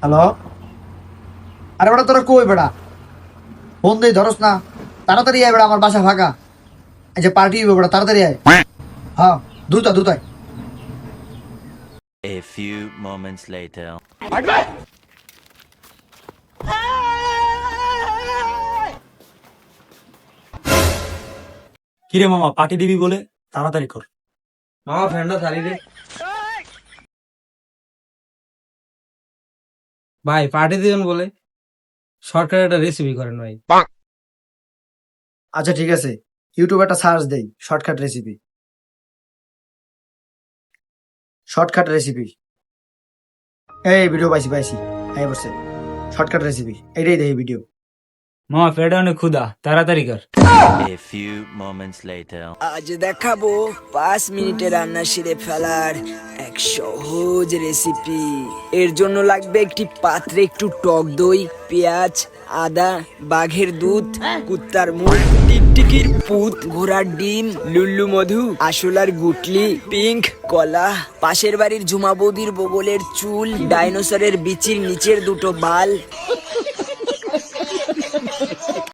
Hello, আরে বেটা তোরা কই বেটা? ফোন দেই ধরস না। তাড়াতাড়ি আয় বেটা, আমার বাসা ফাঁকা। এই যে পার্টি হইবে বেটা, তাড়াতাড়ি আয়। হ্যাঁ, দ্রুত দ্রুত আয়। A few moments later. কিরে মামা, পার্টি দিবি বলে? তাড়াতাড়ি কর। মামা ফ্রেন্ডরা থালি রে। ভাই পার্টি দিবেন বলে শর্টকাট একটা রেসিপি করেন ভাই। আচ্ছা ঠিক আছে, ইউটিউবে একটা সার্চ দেই, শর্টকাট রেসিপি। শর্টকাট রেসিপি, এই ভিডিও পাইছি পাইছি। এই বসে শর্টকাট রেসিপি, এইটাই দেখি ভিডিও। মামা পেটে অনেক ক্ষুধা, তাড়াতাড়ি কর। A few moments later. আজ দেখাবো 5 মিনিটে রান্না সেরে ফেলার এক সহজ রেসিপি। এর জন্য লাগবে একটি পাত্রে একটু টক দই, পেঁয়াজ, আদা, বাঘের দুধ, কুত্তার মুখ, টিকটিকির পুত, ঘোড়ার ডিম, লুল্লু মধু, আশলার গুটলি, পিঙ্ক কলা, পাশের বাড়ির ঝুমা বৌদির বগলের চুল, ডাইনোসরের বিচির নিচের দুটো বাল,